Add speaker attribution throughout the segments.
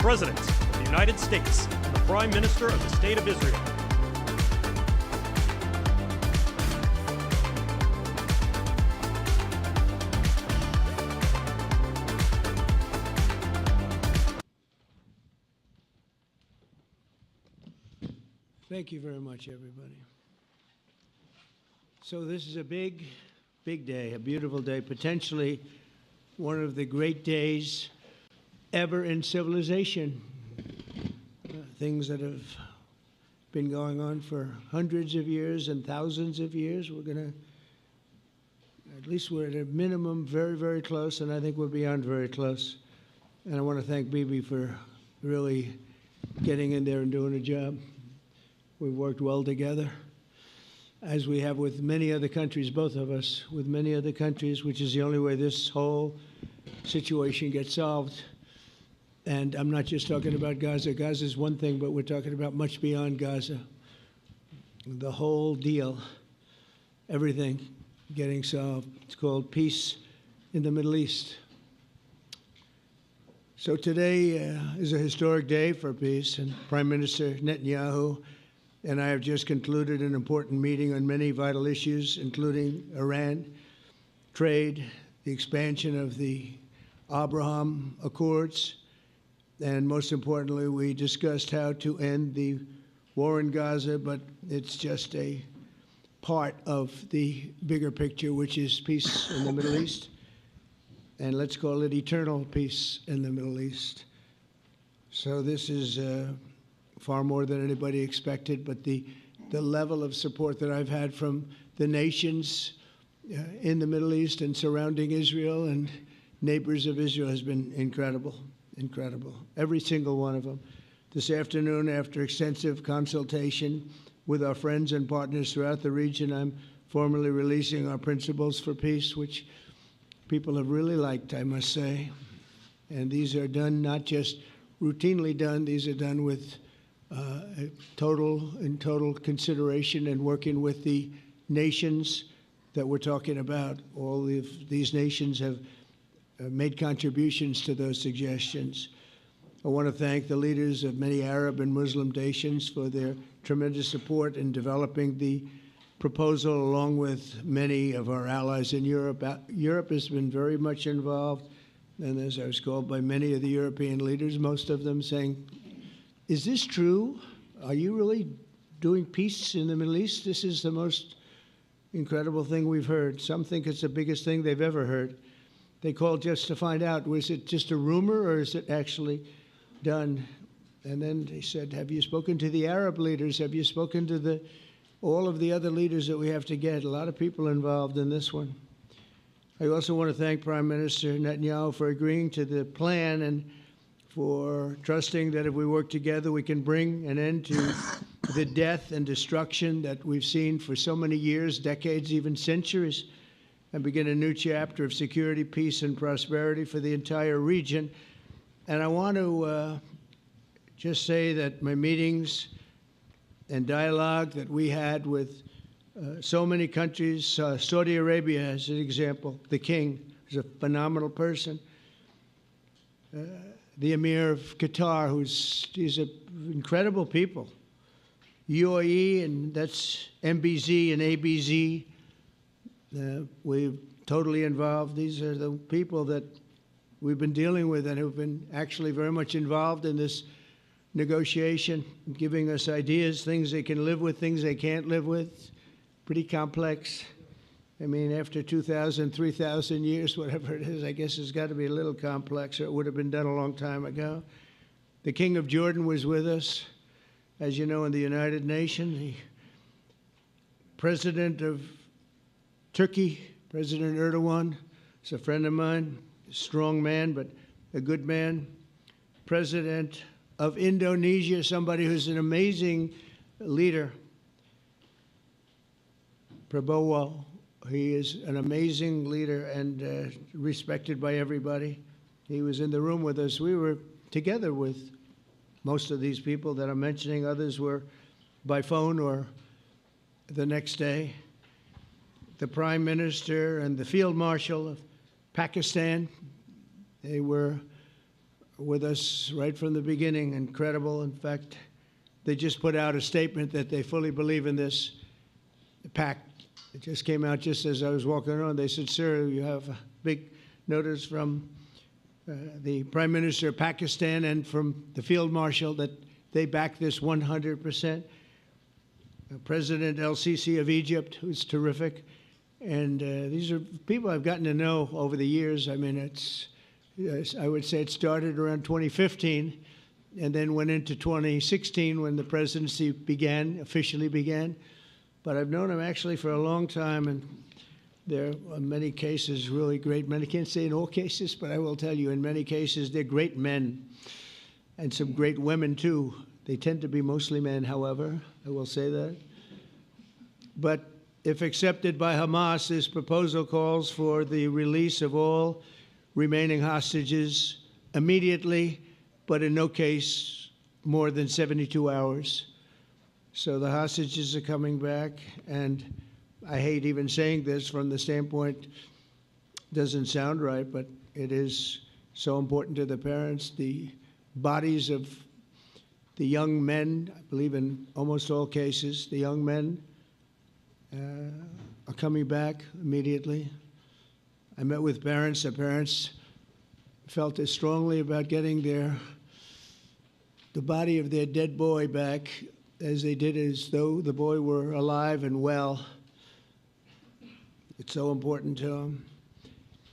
Speaker 1: President of the United States and the Prime Minister of the State of Israel.
Speaker 2: Thank you very much, everybody. So this is a big day, a beautiful day, potentially one of the great days ever in civilization. Things that have been going on for hundreds of years and thousands of years. We're at a minimum very, very close, and I think we're beyond very close. And I want to thank Bibi for really getting in there and doing a job. We've worked well together, as we have with many other countries, both of us, with many other countries, which is the only way this whole situation gets solved. And I'm not just talking about Gaza. Gaza is one thing, but we're talking about much beyond Gaza. The whole deal, everything getting solved. It's called peace in the Middle East. So today is a historic day for peace, and Prime Minister Netanyahu and I have just concluded an important meeting on many vital issues, including Iran, trade, the expansion of the Abraham Accords, and most importantly, we discussed how to end the war in Gaza, but it's just a part of the bigger picture, which is peace in the Middle East, and let's call it eternal peace in the Middle East. So this is far more than anybody expected, but the level of support that I've had from the nations in the Middle East and surrounding Israel and neighbors of Israel has been incredible, incredible. Every single one of them. This afternoon, after extensive consultation with our friends and partners throughout the region, I'm formally releasing our principles for peace, which people have really liked, I must say. And these are done, not just routinely done, these are done with total consideration and working with the nations that we're talking about. All of these nations have made contributions to those suggestions. I want to thank the leaders of many Arab and Muslim nations for their tremendous support in developing the proposal, along with many of our allies in Europe. Europe has been very much involved, and as I was called by many of the European leaders, most of them saying, is this true? Are you really doing peace in the Middle East? This is the most incredible thing we've heard. Some think it's the biggest thing they've ever heard. They called just to find out, was it just a rumor or is it actually done? And then they said, have you spoken to the Arab leaders? Have you spoken to all of the other leaders that we have to get? A lot of people involved in this one. I also want to thank Prime Minister Netanyahu for agreeing to the plan and for trusting that if we work together, we can bring an end to the death and destruction that we've seen for so many years, decades, even centuries, and begin a new chapter of security, peace, and prosperity for the entire region. And I want to just say that my meetings and dialogue that we had with so many countries, Saudi Arabia as an example, the king is a phenomenal person. The Emir of Qatar, he's an incredible people. UAE, and that's MBZ and ABZ. We're totally involved. These are the people that we've been dealing with and who've been actually very much involved in this negotiation, giving us ideas, things they can live with, things they can't live with. Pretty complex. I mean, after 2,000, 3,000 years, whatever it is, I guess it's got to be a little complex, or it would have been done a long time ago. The King of Jordan was with us, as you know, in the United Nations. The President of Turkey, President Erdogan, is a friend of mine, a strong man, but a good man. President of Indonesia, somebody who's an amazing leader, Prabowo. He is an amazing leader and respected by everybody. He was in the room with us. We were together with most of these people that I'm mentioning. Others were by phone or the next day. The Prime Minister and the Field Marshal of Pakistan, they were with us right from the beginning. Incredible. In fact, they just put out a statement that they fully believe in this pact. It just came out just as I was walking around. They said, sir, you have a big notice from the Prime Minister of Pakistan and from the Field Marshal that they back this 100%. President El-Sisi of Egypt, who's terrific. And these are people I've gotten to know over the years. I mean, I would say it started around 2015 and then went into 2016 when the presidency officially began. But I've known them actually for a long time, and they're in many cases really great men. I can't say in all cases, but I will tell you in many cases they're great men and some great women too. They tend to be mostly men, however, I will say that. But if accepted by Hamas, this proposal calls for the release of all remaining hostages immediately, but in no case more than 72 hours. So the hostages are coming back, and I hate even saying this from the standpoint, doesn't sound right, but it is so important to the parents. The bodies of the young men, I believe in almost all cases, the young men are coming back immediately. I met with parents. The parents felt as strongly about getting the body of their dead boy back as they did as though the boy were alive and well. It's so important to them.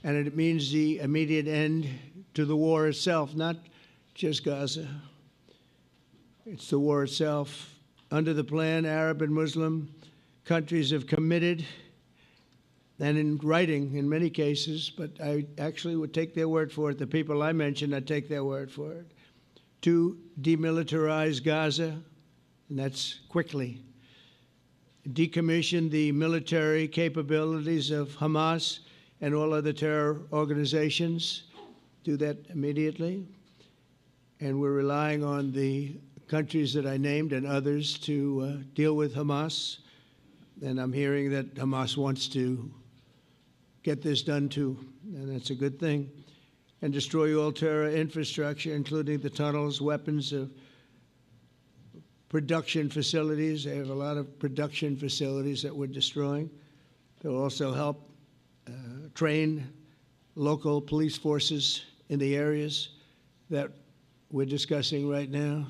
Speaker 2: And it means the immediate end to the war itself, not just Gaza. It's the war itself. Under the plan, Arab and Muslim countries have committed, and in writing in many cases, but I actually would take their word for it. The people I mentioned, I'd take their word for it, to demilitarize Gaza, and that's quickly. Decommission the military capabilities of Hamas and all other terror organizations. Do that immediately. And we're relying on the countries that I named and others to deal with Hamas. And I'm hearing that Hamas wants to get this done too, and that's a good thing. And destroy all terror infrastructure, including the tunnels, weapons, production facilities. They have a lot of production facilities that we're destroying. They'll also help train local police forces in the areas that we're discussing right now,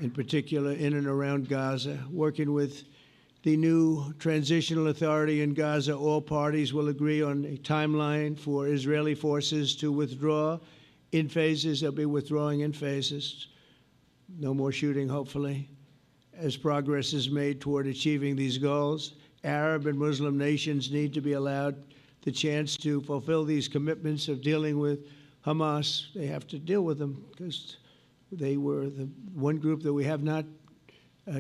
Speaker 2: in particular in and around Gaza, working with the new transitional authority in Gaza. All parties will agree on a timeline for Israeli forces to withdraw in phases. They'll be withdrawing in phases. No more shooting, hopefully, as progress is made toward achieving these goals. Arab and Muslim nations need to be allowed the chance to fulfill these commitments of dealing with Hamas. They have to deal with them because they were the one group that we have not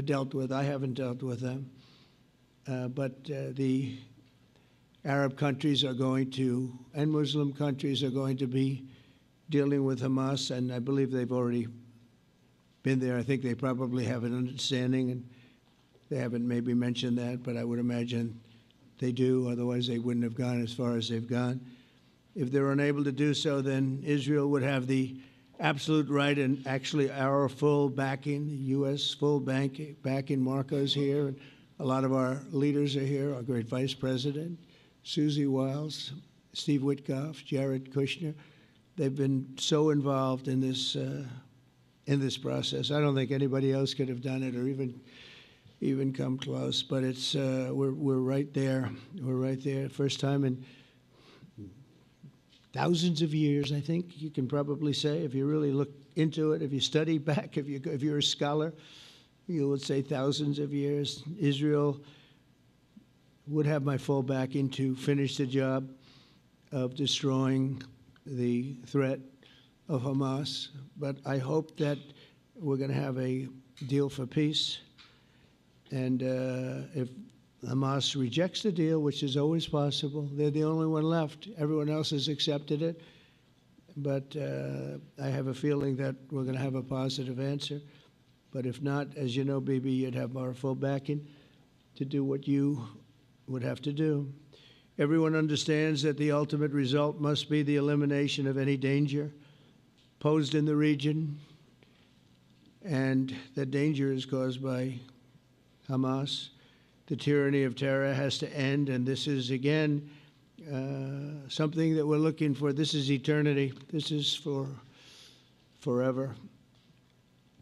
Speaker 2: dealt with. I haven't dealt with them. But the Arab countries are going to, and Muslim countries are going to be dealing with Hamas, and I believe they've already been there. I think they probably have an understanding, and they haven't maybe mentioned that, but I would imagine they do. Otherwise, they wouldn't have gone as far as they've gone. If they're unable to do so, then Israel would have the absolute right and actually our full backing, the U.S. full backing. Marco's here, and a lot of our leaders are here, our great Vice President, Susie Wiles, Steve Witkoff, Jared Kushner. They've been so involved in this process. I don't think anybody else could have done it or even come close, but it's we're right there. We're right there. First time in thousands of years, I think you can probably say, if you really look into it, if you study back, if you're a scholar, you would say thousands of years. Israel would have my full backing to finish the job of destroying the threat of Hamas. But I hope that we're going to have a deal for peace. And if Hamas rejects the deal, which is always possible, they're the only one left. Everyone else has accepted it. But I have a feeling that we're going to have a positive answer. But if not, as you know, Bibi, you'd have our full backing to do what you would have to do. Everyone understands that the ultimate result must be the elimination of any danger, posed in the region, and the danger is caused by Hamas. The tyranny of terror has to end, and this is, again, something that we're looking for. This is eternity. This is for forever.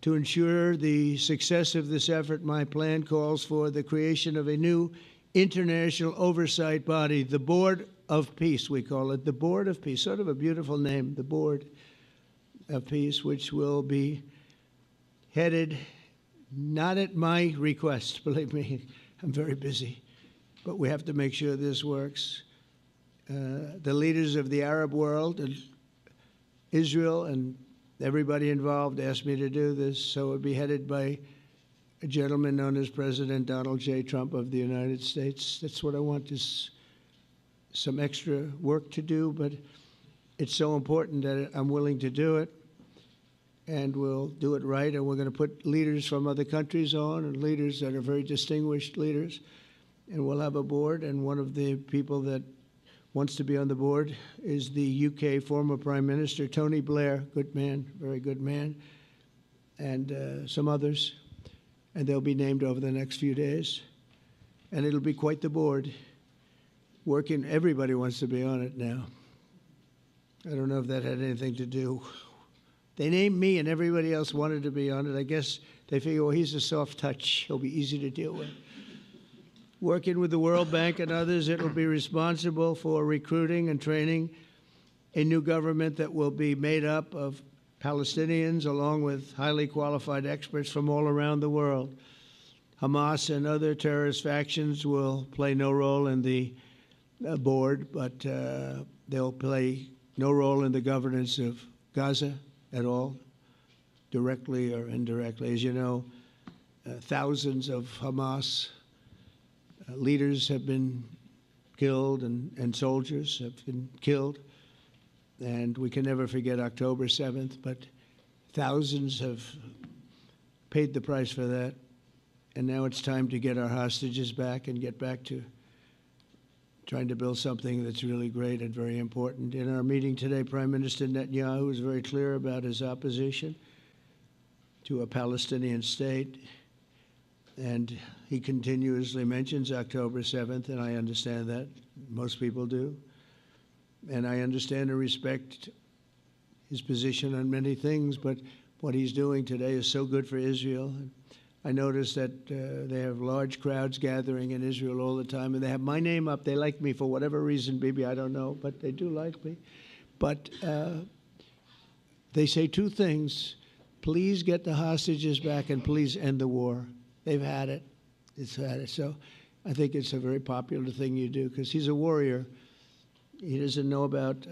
Speaker 2: To ensure the success of this effort, my plan calls for the creation of a new international oversight body, the Board of Peace, we call it, the Board of Peace, sort of a beautiful name, the Board of Peace, which will be headed, not at my request, believe me, I'm very busy, but we have to make sure this works. The leaders of the Arab world and Israel and everybody involved asked me to do this, so it would be headed by a gentleman known as President Donald J. Trump of the United States. That's what I want, is some extra work to do, but it's so important that I'm willing to do it, and we'll do it right, and we're going to put leaders from other countries on, and leaders that are very distinguished leaders, and we'll have a board, and one of the people that wants to be on the board is the UK former Prime Minister, Tony Blair, good man, very good man, and some others, and they'll be named over the next few days, and it'll be quite the board. Working, everybody wants to be on it now. I don't know if that had anything to do. They named me and everybody else wanted to be on it. I guess they figure, well, he's a soft touch. He'll be easy to deal with. Working with the World Bank and others, it will be responsible for recruiting and training a new government that will be made up of Palestinians along with highly qualified experts from all around the world. Hamas and other terrorist factions will play no role in the board, but they'll play no role in the governance of Gaza at all, directly or indirectly. As you know, thousands of Hamas leaders have been killed and soldiers have been killed. And we can never forget October 7th, but thousands have paid the price for that. And now it's time to get our hostages back and get back to trying to build something that's really great and very important. In our meeting today, Prime Minister Netanyahu was very clear about his opposition to a Palestinian state. And he continuously mentions October 7th, and I understand that. Most people do. And I understand and respect his position on many things, but what he's doing today is so good for Israel. I noticed that they have large crowds gathering in Israel all the time, and they have my name up. They like me for whatever reason, maybe I don't know, but they do like me. But they say two things: please get the hostages back, and please end the war. They've had it. It's had it. So I think it's a very popular thing you do, because he's a warrior. He doesn't know about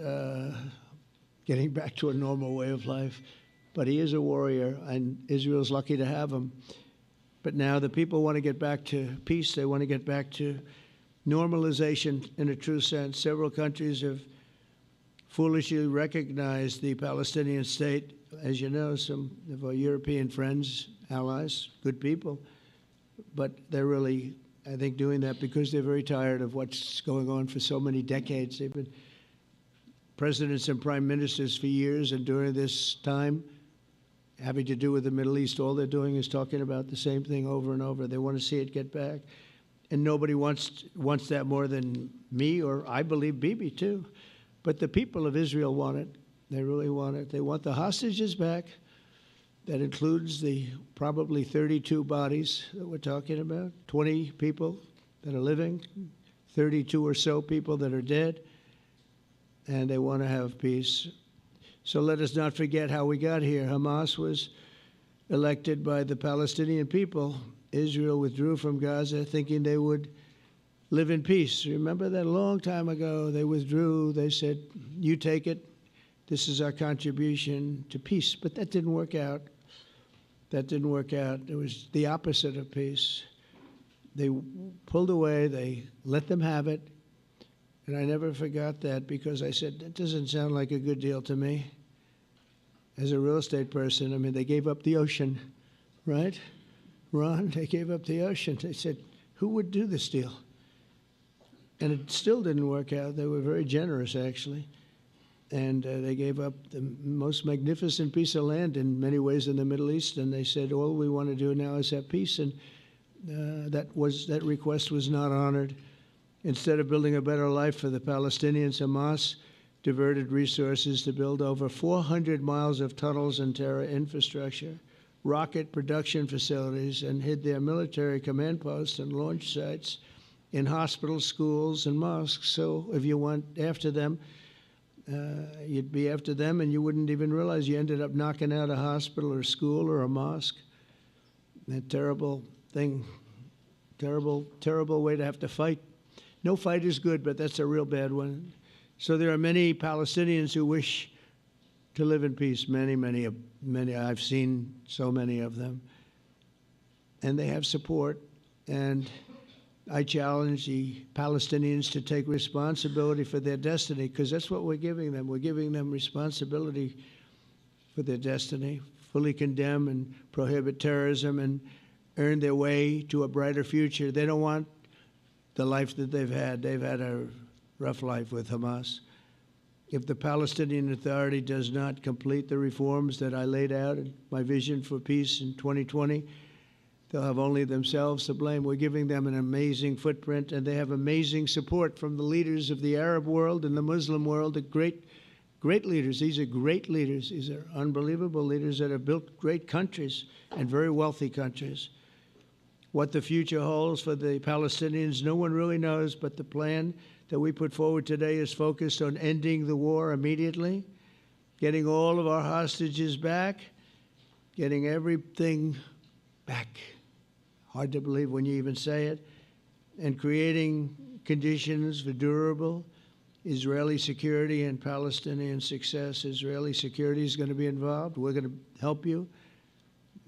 Speaker 2: getting back to a normal way of life, but he is a warrior, and Israel's lucky to have him. But now the people want to get back to peace. They want to get back to normalization in a true sense. Several countries have foolishly recognized the Palestinian state. As you know, some of our European friends, allies, good people, but they're really, I think, doing that because they're very tired of what's going on for so many decades. They've been presidents and prime ministers for years, and during this time, having to do with the Middle East, all they're doing is talking about the same thing over and over. They want to see it get back. And nobody wants that more than me, or I believe Bibi too. But the people of Israel want it. They really want it. They want the hostages back. That includes the probably 32 bodies that we're talking about, 20 people that are living, 32 or so people that are dead, and they want to have peace. So let us not forget how we got here. Hamas was elected by the Palestinian people. Israel withdrew from Gaza thinking they would live in peace. Remember that a long time ago? They withdrew. They said, you take it. This is our contribution to peace. But that didn't work out. That didn't work out. It was the opposite of peace. They pulled away. They let them have it. And I never forgot that, because I said, that doesn't sound like a good deal to me. As a real estate person, I mean, they gave up the ocean, right? Ron, they gave up the ocean. They said, who would do this deal? And it still didn't work out. They were very generous, actually. And they gave up the most magnificent piece of land in many ways in the Middle East, and they said, all we want to do now is have peace, and that request was not honored. Instead of building a better life for the Palestinians, Hamas diverted resources to build over 400 miles of tunnels and terror infrastructure, rocket production facilities, and hid their military command posts and launch sites in hospitals, schools, and mosques. So if you want after them, you'd be after them, and you wouldn't even realize you ended up knocking out a hospital or school or a mosque. A terrible thing, terrible, terrible way to have to fight. No fight is good, but that's a real bad one. So there are many Palestinians who wish to live in peace. Many, many, many. I've seen so many of them, and they have support. And I challenge the Palestinians to take responsibility for their destiny, because that's what we're giving them. We're giving them responsibility for their destiny, fully condemn and prohibit terrorism and earn their way to a brighter future. They don't want the life that they've had. They've had a rough life with Hamas. If the Palestinian Authority does not complete the reforms that I laid out in my vision for peace in 2020, they'll have only themselves to blame. We're giving them an amazing footprint, and they have amazing support from the leaders of the Arab world and the Muslim world, the great leaders. These are great leaders. These are unbelievable leaders that have built great countries and very wealthy countries. What the future holds for the Palestinians, no one really knows, but the plan that we put forward today is focused on ending the war immediately, getting all of our hostages back, getting everything back. Hard to believe when you even say it, and creating conditions for durable Israeli security and Palestinian success. Israeli security is going to be involved. We're going to help you.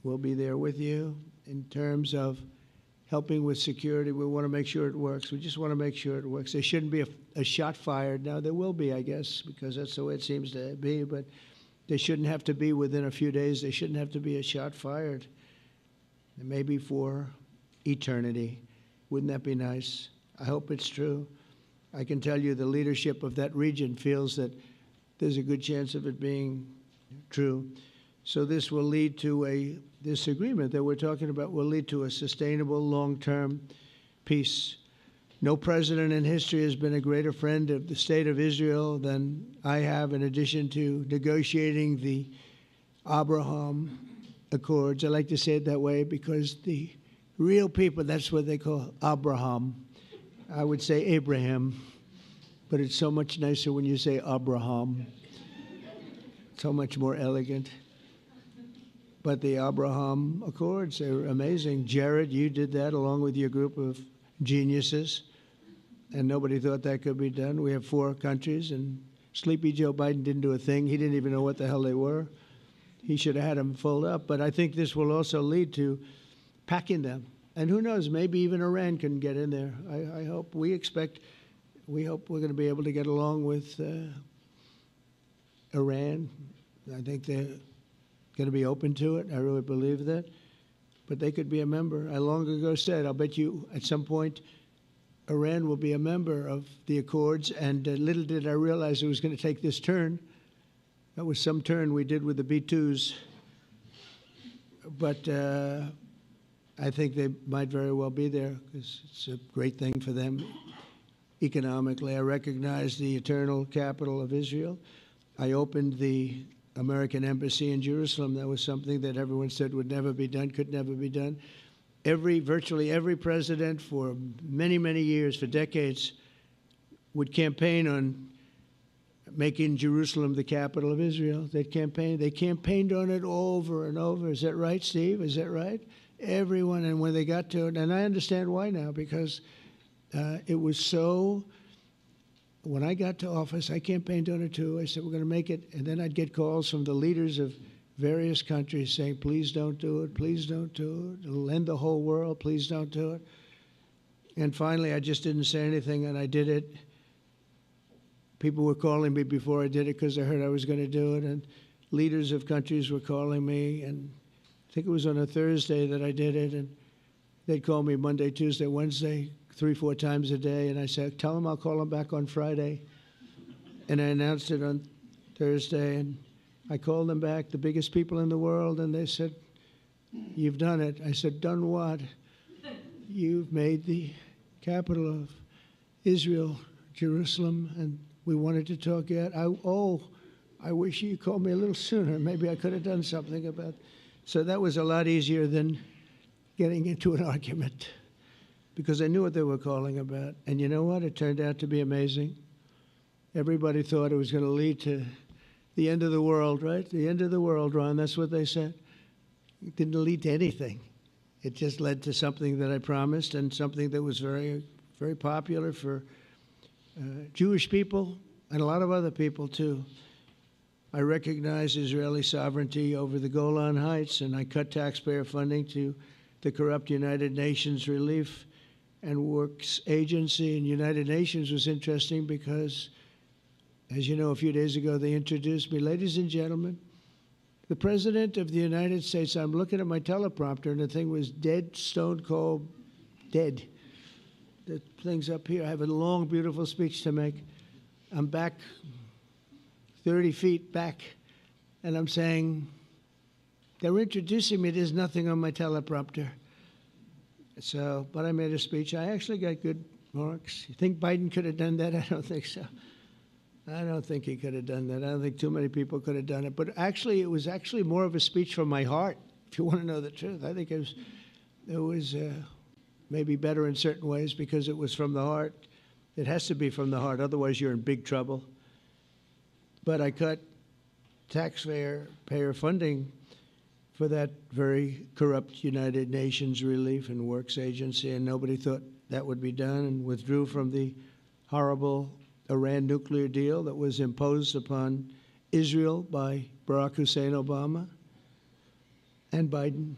Speaker 2: We'll be there with you in terms of helping with security. We want to make sure it works. We just want to make sure it works. There shouldn't be a shot fired. Now, there will be, I guess, because that's the way it seems to be, but there shouldn't have to be within a few days. There shouldn't have to be a shot fired. Maybe for eternity. Wouldn't that be nice? I hope it's true. I can tell you the leadership of that region feels that there's a good chance of it being true. So this will lead to this agreement that we're talking about will lead to a sustainable long-term peace. No president in history has been a greater friend of the state of Israel than I have, in addition to negotiating the Abraham Accords. I like to say it that way because the real people, that's what they call Abraham. I would say Abraham, but it's so much nicer when you say Abraham. So much more elegant. But the Abraham Accords, they're amazing. Jared, you did that along with your group of geniuses, and nobody thought that could be done. We have 4 countries, and Sleepy Joe Biden didn't do a thing. He didn't even know what the hell they were. He should have had them fold up. But I think this will also lead to packing them. And who knows, maybe even Iran can get in there. I hope, we hope we're going to be able to get along with Iran. I think they're going to be open to it. I really believe that. But they could be a member. I long ago said, I'll bet you at some point Iran will be a member of the Accords. And little did I realize it was going to take this turn. That was some turn we did with the B-2s. But I think they might very well be there because it's a great thing for them economically. I recognize the eternal capital of Israel. I opened the American embassy in Jerusalem. That was something that everyone said would never be done, could never be done. Virtually every president for many, many years, for decades, would campaign on making Jerusalem the capital of Israel. They campaigned on it over and over. Is that right, Steve? Is that right? Everyone, and when they got to it, and I understand why now, because it was so, when I got to office, I campaigned on it too. I said, we're going to make it, and then I'd get calls from the leaders of various countries saying, please don't do it, please don't do it. It'll end the whole world, please don't do it. And finally, I just didn't say anything, and I did it. People were calling me before I did it because they heard I was going to do it, and leaders of countries were calling me, and I think it was on a Thursday that I did it, and they'd call me Monday, Tuesday, Wednesday, 3-4 times a day, and I said, tell them I'll call them back on Friday. And I announced it on Thursday, and I called them back, the biggest people in the world, and they said, "You've done it." I said, "Done what?" "You've made the capital of Israel, Jerusalem, and we wanted to talk yet." I wish you called me a little sooner. Maybe I could have done something about it. So that was a lot easier than getting into an argument, because I knew what they were calling about. And you know what? It turned out to be amazing. Everybody thought it was going to lead to the end of the world, right? The end of the world, Ron, that's what they said. It didn't lead to anything. It just led to something that I promised, and something that was very, very popular for Jewish people and a lot of other people, too. I recognize Israeli sovereignty over the Golan Heights, and I cut taxpayer funding to the corrupt United Nations Relief and Works Agency. And United Nations was interesting because, as you know, a few days ago, they introduced me. Ladies and gentlemen, the President of the United States. I'm looking at my teleprompter, and the thing was dead, stone cold, dead. The thing's up here. I have a long, beautiful speech to make. I'm back 30 feet back, and I'm saying, they're introducing me. There's nothing on my teleprompter. So, but I made a speech. I actually got good marks. You think Biden could have done that? I don't think so. I don't think he could have done that. I don't think too many people could have done it. But actually, it was actually more of a speech from my heart, if you want to know the truth. I think it was maybe better in certain ways because it was from the heart. It has to be from the heart, otherwise you're in big trouble. But I cut taxpayer funding for that very corrupt United Nations Relief and Works Agency, and nobody thought that would be done, and withdrew from the horrible Iran nuclear deal that was imposed upon Israel by Barack Hussein Obama and Biden.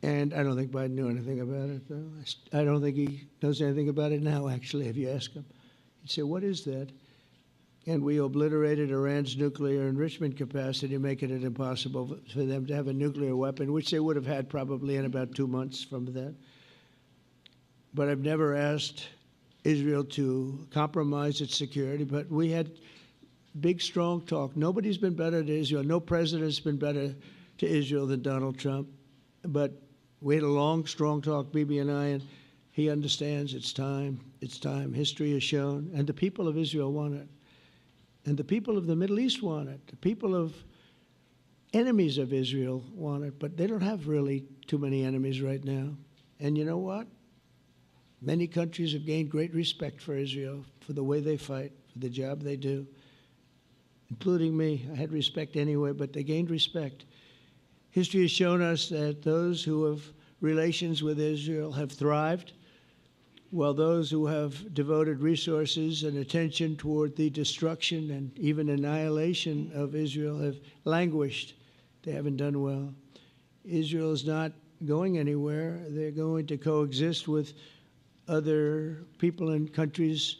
Speaker 2: And I don't think Biden knew anything about it, though. I don't think he knows anything about it now, actually, if you ask him. He'd say, "What is that?" And we obliterated Iran's nuclear enrichment capacity, making it impossible for them to have a nuclear weapon, which they would have had probably in about 2 months from that. But I've never asked Israel to compromise its security, but we had big, strong talk. Nobody's been better to Israel. No president's been better to Israel than Donald Trump. But we had a long, strong talk, Bibi and I, and he understands it's time. It's time. History has shown, and the people of Israel want it. And the people of the Middle East want it. The people of enemies of Israel want it, but they don't have really too many enemies right now. And you know what? Many countries have gained great respect for Israel, for the way they fight, for the job they do, including me. I had respect anyway, but they gained respect. History has shown us that those who have relations with Israel have thrived, while those who have devoted resources and attention toward the destruction and even annihilation of Israel have languished. They haven't done well. Israel is not going anywhere. They're going to coexist with other people and countries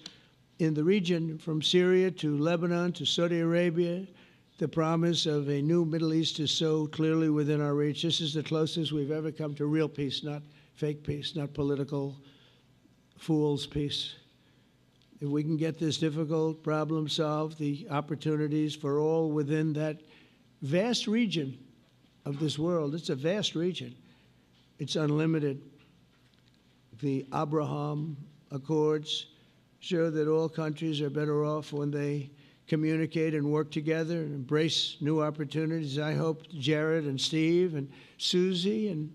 Speaker 2: in the region, from Syria to Lebanon to Saudi Arabia. The promise of a new Middle East is so clearly within our reach. This is the closest we've ever come to real peace, not fake peace, not political fool's peace. If we can get this difficult problem solved, the opportunities for all within that vast region of this world, it's a vast region, it's unlimited. The Abraham Accords show that all countries are better off when they communicate and work together and embrace new opportunities. I hope Jared and Steve and Susie and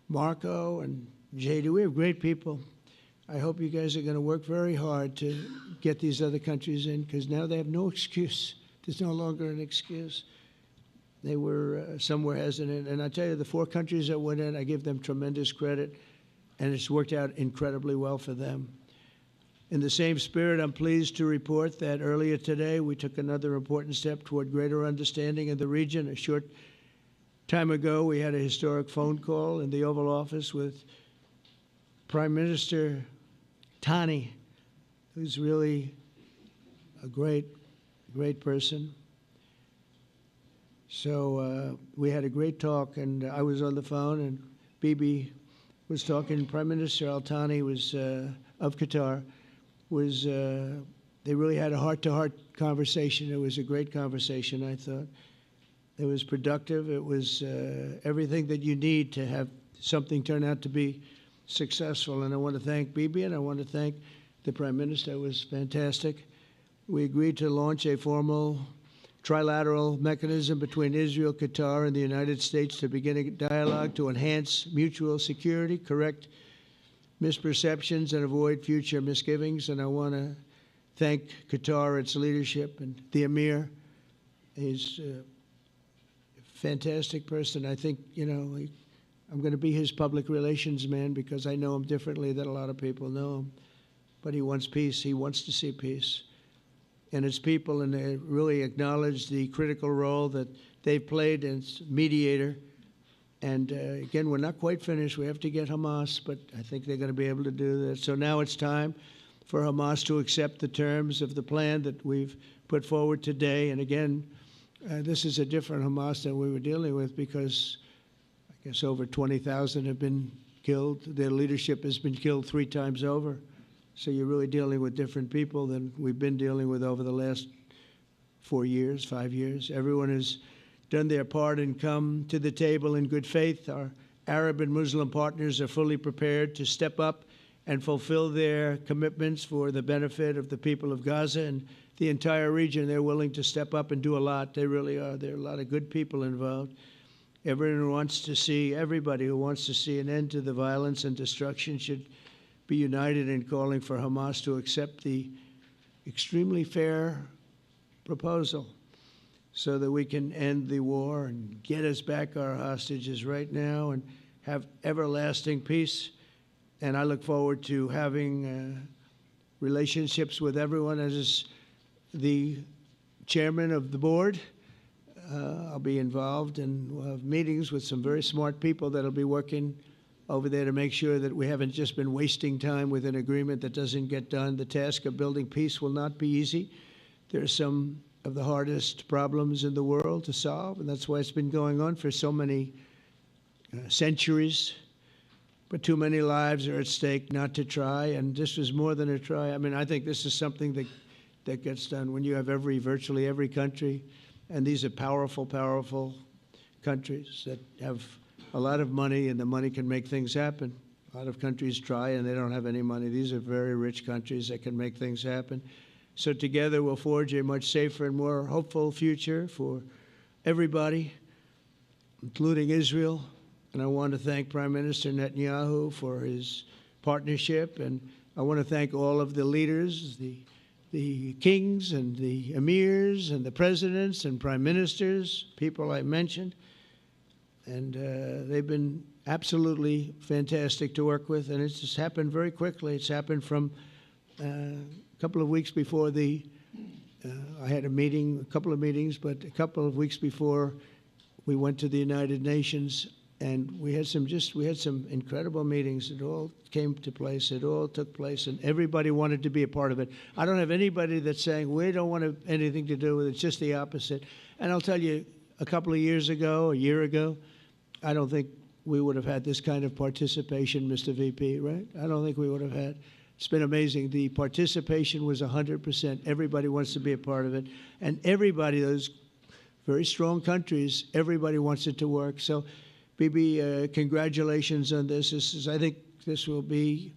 Speaker 2: Marco and JD, we have great people. I hope you guys are going to work very hard to get these other countries in, because now they have no excuse. There's no longer an excuse. They were somewhere hesitant. And I tell you, the 4 countries that went in, I give them tremendous credit, and it's worked out incredibly well for them. In the same spirit, I'm pleased to report that earlier today we took another important step toward greater understanding in the region. A short time ago, we had a historic phone call in the Oval Office with Prime Minister Tani, who's really a great person. So we had a great talk, and I was on the phone, and Bibi was talking. Prime Minister Al-Thani was of Qatar. They really had a heart-to-heart conversation. It was a great conversation, I thought. It was productive. It was everything that you need to have something turn out to be successful. And I want to thank Bibi, and I want to thank the Prime Minister. It was fantastic. We agreed to launch a formal trilateral mechanism between Israel, Qatar, and the United States to begin a dialogue to enhance mutual security, correct misperceptions, and avoid future misgivings. And I want to thank Qatar, its leadership, and the Emir. He's a fantastic person. I think, you know, I'm going to be his public relations man because I know him differently than a lot of people know him. But he wants peace. He wants to see peace. And his people, and they really acknowledge the critical role that they've played as mediator. And again, we're not quite finished. We have to get Hamas, but I think they're going to be able to do that. So now it's time for Hamas to accept the terms of the plan that we've put forward today. And again, this is a different Hamas than we were dealing with because I guess over 20,000 have been killed. Their leadership has been killed 3 times over. So you're really dealing with different people than we've been dealing with over the last 4 years, 5 years. Everyone has done their part and come to the table in good faith. Our Arab and Muslim partners are fully prepared to step up and fulfill their commitments for the benefit of the people of Gaza and the entire region. They're willing to step up and do a lot. They really are. There are a lot of good people involved. Everybody who wants to see an end to the violence and destruction should be united in calling for Hamas to accept the extremely fair proposal so that we can end the war and get us back our hostages right now and have everlasting peace. And I look forward to having relationships with everyone. As the chairman of the board, I'll be involved, and we'll have meetings with some very smart people that'll be working over there to make sure that we haven't just been wasting time with an agreement that doesn't get done. The task of building peace will not be easy. There are some of the hardest problems in the world to solve, and that's why it's been going on for so many centuries. But too many lives are at stake not to try, and this was more than a try. I mean, I think this is something that gets done when you have virtually every country, and these are powerful, powerful countries that have a lot of money, and the money can make things happen. A lot of countries try, and they don't have any money. These are very rich countries that can make things happen. So together we'll forge a much safer and more hopeful future for everybody, including Israel. And I want to thank Prime Minister Netanyahu for his partnership. And I want to thank all of the leaders, the kings and the emirs and the presidents and prime ministers, people I mentioned. And they've been absolutely fantastic to work with. And it's just happened very quickly. It's happened from a couple of weeks before I had a couple of meetings, but a couple of weeks before we went to the United Nations, and we had some incredible meetings. It all came to place. It all took place, and everybody wanted to be a part of it. I don't have anybody that's saying we don't want anything to do with it. It's just the opposite. And I'll tell you, a couple of years ago, a year ago, I don't think we would have had this kind of participation, Mr. VP, right? I don't think we would have had. It's been amazing. The participation was 100%. Everybody wants to be a part of it. And everybody, those very strong countries, everybody wants it to work. So, Bibi, congratulations on this. I think this will be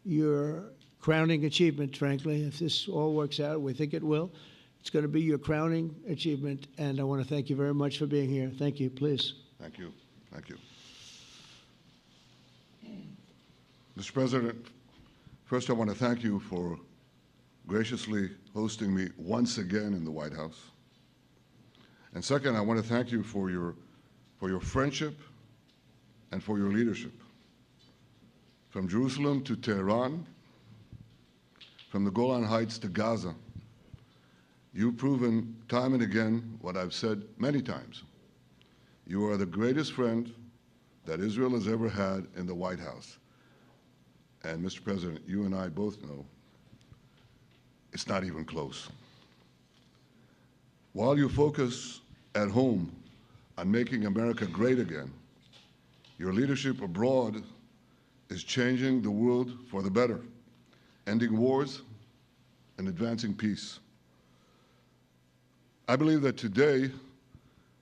Speaker 2: your crowning achievement, frankly. If this all works out, we think it will. It's going to be your crowning achievement. And I want to thank you very much for being here. Thank you. Please.
Speaker 3: Thank you. Thank you. Mr. President, first I want to thank you for graciously hosting me once again in the White House. And second, I want to thank you for your friendship and for your leadership. From Jerusalem to Tehran, from the Golan Heights to Gaza, you've proven time and again what I've said many times. You are the greatest friend that Israel has ever had in the White House. And Mr. President, you and I both know it's not even close. While you focus at home on making America great again, your leadership abroad is changing the world for the better, ending wars and advancing peace. I believe that today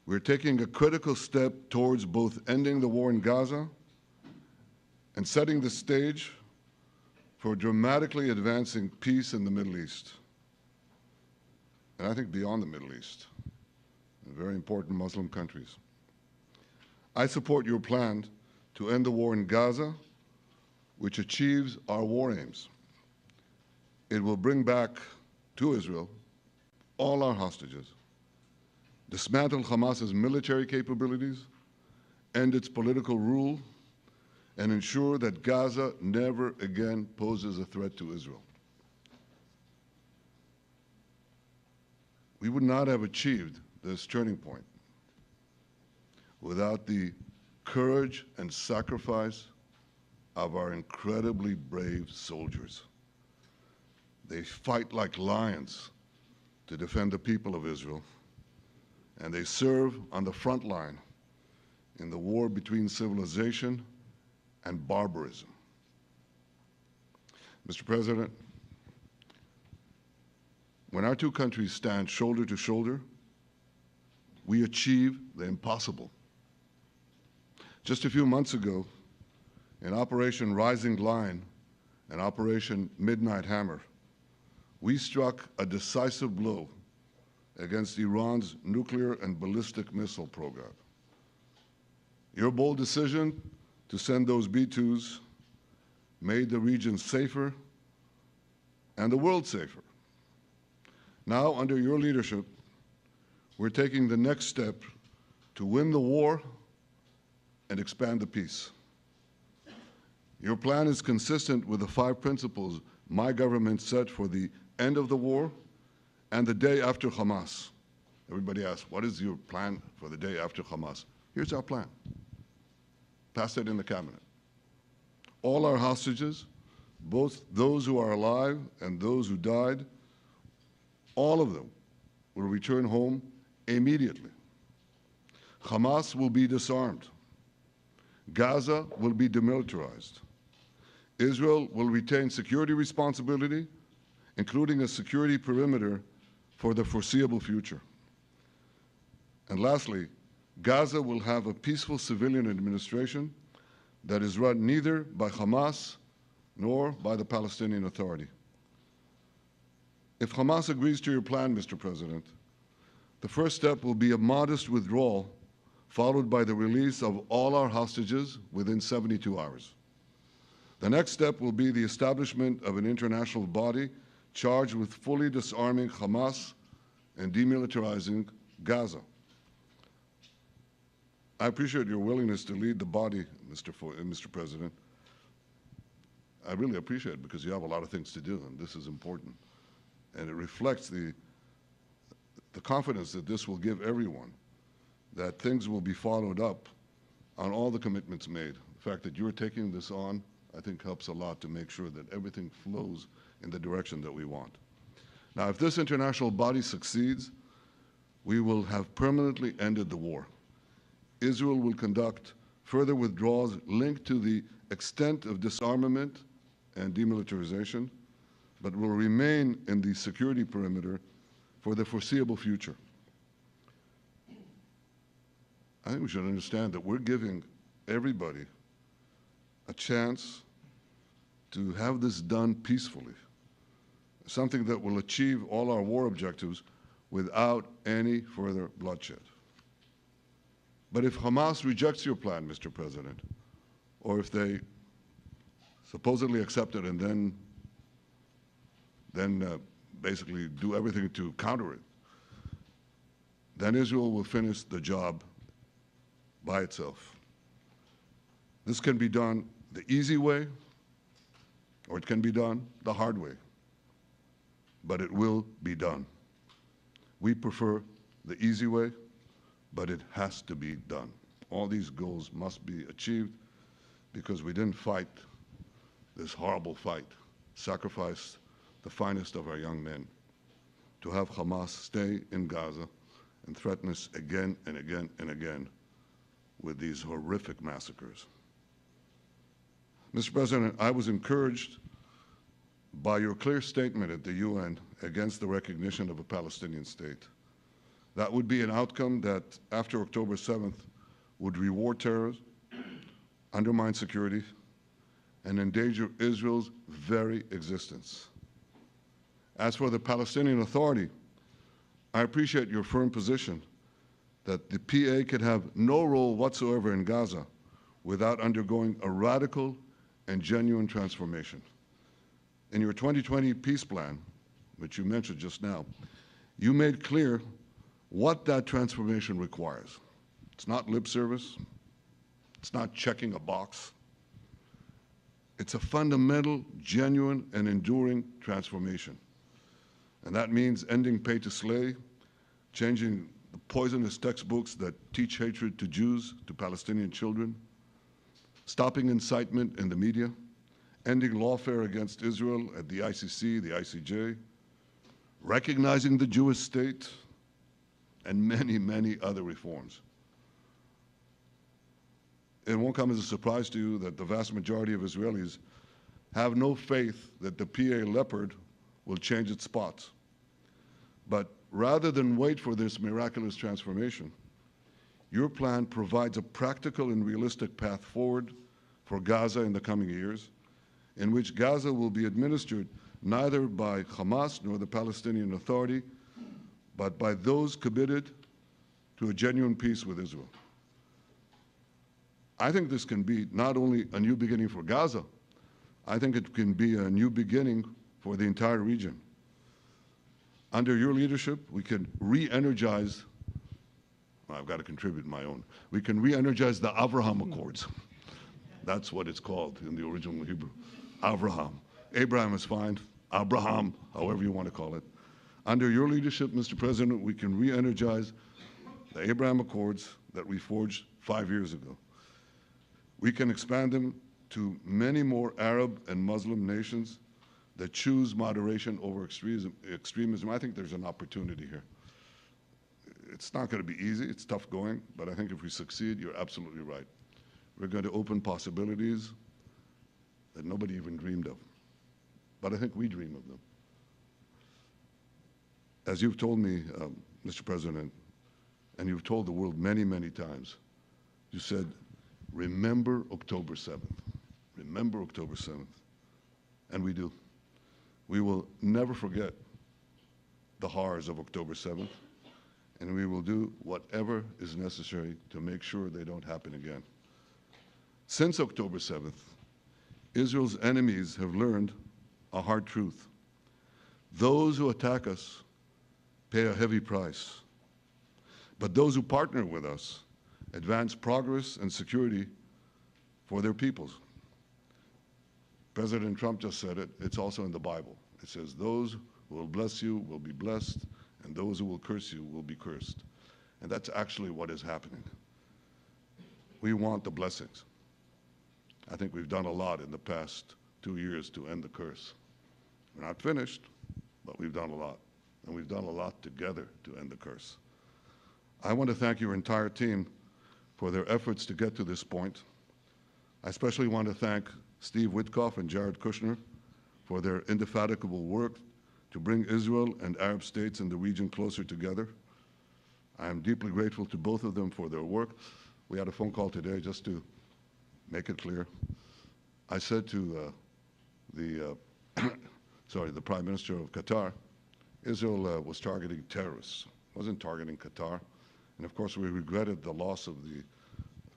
Speaker 3: we're taking a critical step towards both ending the war in Gaza and setting the stage for dramatically advancing peace in the Middle East, and I think beyond the Middle East, in very important Muslim countries. I support your plan to end the war in Gaza, which achieves our war aims. It will bring back to Israel all our hostages, dismantle Hamas's military capabilities, end its political rule, and ensure that Gaza never again poses a threat to Israel. We would not have achieved this turning point without the courage and sacrifice of our incredibly brave soldiers. They fight like lions to defend the people of Israel, and they serve on the front line in the war between civilization and barbarism. Mr. President, when our two countries stand shoulder to shoulder, we achieve the impossible. Just a few months ago, in Operation Rising Lion and Operation Midnight Hammer, we struck a decisive blow against Iran's nuclear and ballistic missile program. Your bold decision to send those B-2s made the region safer and the world safer. Now, under your leadership, we're taking the next step to win the war and expand the peace. Your plan is consistent with the 5 principles my government set for the end of the war and the day after Hamas. Everybody asks, what is your plan for the day after Hamas? Here's our plan. Passed it in the cabinet. All our hostages, both those who are alive and those who died, all of them will return home immediately. Hamas will be disarmed. Gaza will be demilitarized. Israel will retain security responsibility, including a security perimeter for the foreseeable future. And lastly, Gaza will have a peaceful civilian administration that is run neither by Hamas nor by the Palestinian Authority. If Hamas agrees to your plan, Mr. President, the first step will be a modest withdrawal, followed by the release of all our hostages within 72 hours. The next step will be the establishment of an international body charged with fully disarming Hamas and demilitarizing Gaza. I appreciate your willingness to lead the body, Mr. President. I really appreciate it because you have a lot of things to do, and this is important. And it reflects the confidence that this will give everyone, that things will be followed up on all the commitments made. The fact that you're taking this on, I think, helps a lot to make sure that everything flows in the direction that we want. Now, if this international body succeeds, we will have permanently ended the war. Israel will conduct further withdrawals linked to the extent of disarmament and demilitarization, but will remain in the security perimeter for the foreseeable future. I think we should understand that we're giving everybody a chance to have this done peacefully, something that will achieve all our war objectives without any further bloodshed. But if Hamas rejects your plan, Mr. President, or if they supposedly accept it and then basically do everything to counter it, then Israel will finish the job by itself. This can be done the easy way, or it can be done the hard way, but it will be done. We prefer the easy way, but it has to be done. All these goals must be achieved because we didn't fight this horrible fight, sacrifice the finest of our young men to have Hamas stay in Gaza and threaten us again and again and again with these horrific massacres. Mr. President, I was encouraged by your clear statement at the UN against the recognition of a Palestinian state. That would be an outcome that, after October 7th, would reward terrorism, undermine security, and endanger Israel's very existence. As for the Palestinian Authority, I appreciate your firm position that the PA could have no role whatsoever in Gaza without undergoing a radical and genuine transformation. In your 2020 peace plan, which you mentioned just now, you made clear what that transformation requires. It's not lip service. It's not checking a box. It's a fundamental, genuine, and enduring transformation. And that means ending pay to slay, changing the poisonous textbooks that teach hatred to Jews, to Palestinian children, stopping incitement in the media, ending lawfare against Israel at the ICC, the ICJ, recognizing the Jewish state, and many, many other reforms. It won't come as a surprise to you that the vast majority of Israelis have no faith that the PA Leopard will change its spots. But rather than wait for this miraculous transformation, your plan provides a practical and realistic path forward for Gaza in the coming years, in which Gaza will be administered neither by Hamas nor the Palestinian Authority, but by those committed to a genuine peace with Israel. I think this can be not only a new beginning for Gaza, I think it can be a new beginning for the entire region. Under your leadership, we can re-energize, well, I've got to contribute my own, we can re-energize the Abraham Accords. That's what it's called in the original Hebrew, Abraham. Abraham is fine, Abraham, however you want to call it. Under your leadership, Mr. President, we can re-energize the Abraham Accords that we forged 5 years ago. We can expand them to many more Arab and Muslim nations that choose moderation over extremism. I think there's an opportunity here. It's not going to be easy, it's tough going, but I think if we succeed, you're absolutely right. We're going to open possibilities that nobody even dreamed of. But I think we dream of them. As you've told me, Mr. President, and you've told the world many, many times, you said, remember October 7th. Remember October 7th. And we do. We will never forget the horrors of October 7th, and we will do whatever is necessary to make sure they don't happen again. Since October 7th, Israel's enemies have learned a hard truth. Those who attack us pay a heavy price, but those who partner with us advance progress and security for their peoples. President Trump just said it. It's also in the Bible. It says, those who will bless you will be blessed, and those who will curse you will be cursed. And that's actually what is happening. We want the blessings. I think we've done a lot in the past 2 years to end the curse. We're not finished, but we've done a lot. And we've done a lot together to end the curse. I want to thank your entire team for their efforts to get to this point. I especially want to thank Steve Witkoff and Jared Kushner for their indefatigable work to bring Israel and Arab states in the region closer together. I am deeply grateful to both of them for their work. We had a phone call today just to make it clear. I said to the Prime Minister of Qatar, Israel was targeting terrorists, wasn't targeting Qatar. And of course, we regretted the loss of the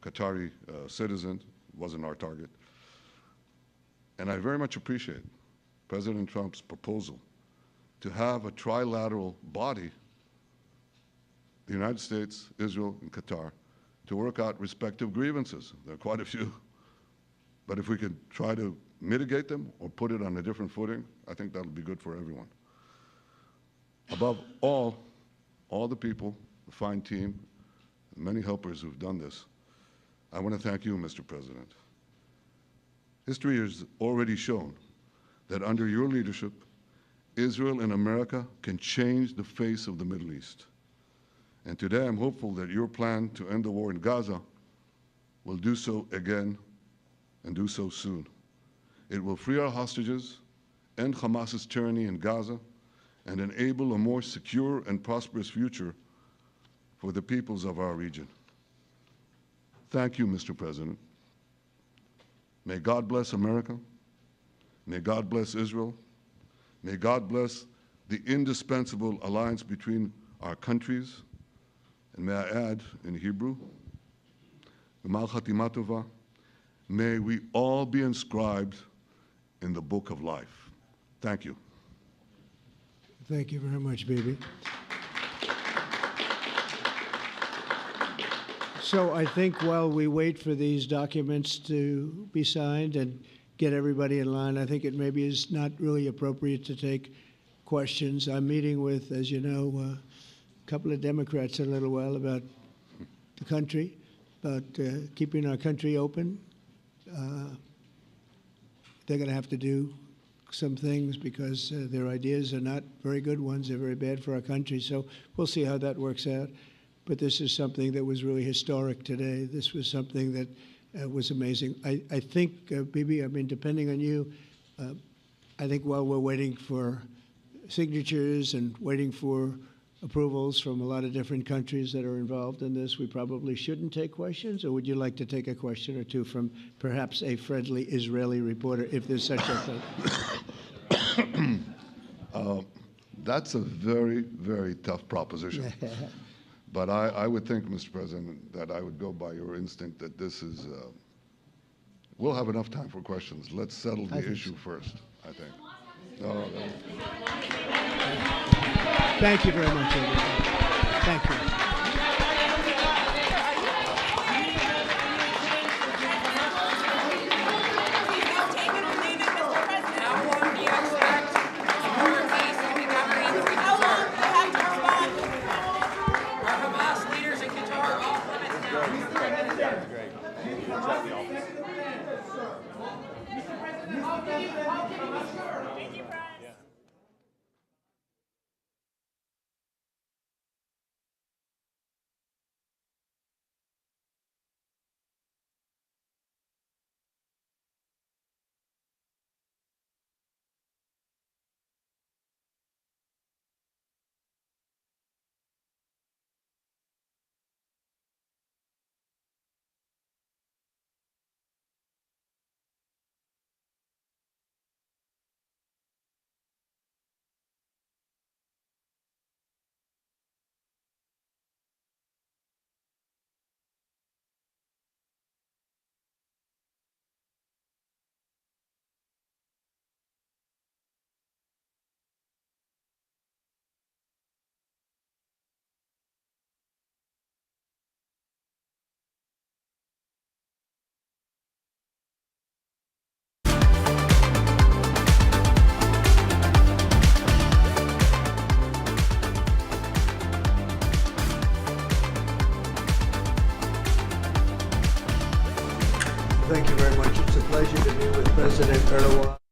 Speaker 3: Qatari citizen, wasn't our target. And I very much appreciate President Trump's proposal to have a trilateral body, the United States, Israel, and Qatar, to work out respective grievances. There are quite a few. But if we could try to mitigate them or put it on a different footing, I think that'll be good for everyone. Above all the people, the fine team, the many helpers who've done this, I want to thank you, Mr. President. History has already shown that under your leadership, Israel and America can change the face of the Middle East. And today I'm hopeful that your plan to end the war in Gaza will do so again and do so soon. It will free our hostages, end Hamas's tyranny in Gaza, and enable a more secure and prosperous future for the peoples of our region. Thank you, Mr. President. May God bless America. May God bless Israel. May God bless the indispensable alliance between our countries. And may I add in Hebrew, G'mal Chatima Tova, may we all be inscribed in the book of life. Thank you.
Speaker 2: Thank you very much, Bibi. So I think while we wait for these documents to be signed and get everybody in line, I think it maybe is not really appropriate to take questions. I'm meeting with, as you know, a couple of Democrats in a little while about the country, about keeping our country open. They're going to have to do some things because their ideas are not very good ones. They're very bad for our country. So we'll see how that works out. But this is something that was really historic today. This was something that was amazing. I think, Bibi, I mean, depending on you, I think while we're waiting for signatures and waiting for approvals from a lot of different countries that are involved in this, we probably shouldn't take questions? Or would you like to take a question or two from perhaps a friendly Israeli reporter, if there's such a thing?
Speaker 3: That's a very, very tough proposition. But I would think, Mr. President, that I would go by your instinct that this is, we'll have enough time for questions. Let's settle the issue first, I think. No.
Speaker 2: Thank you very much, everybody. Thank you. Thank you very much. It's a pleasure to be with President Erdogan.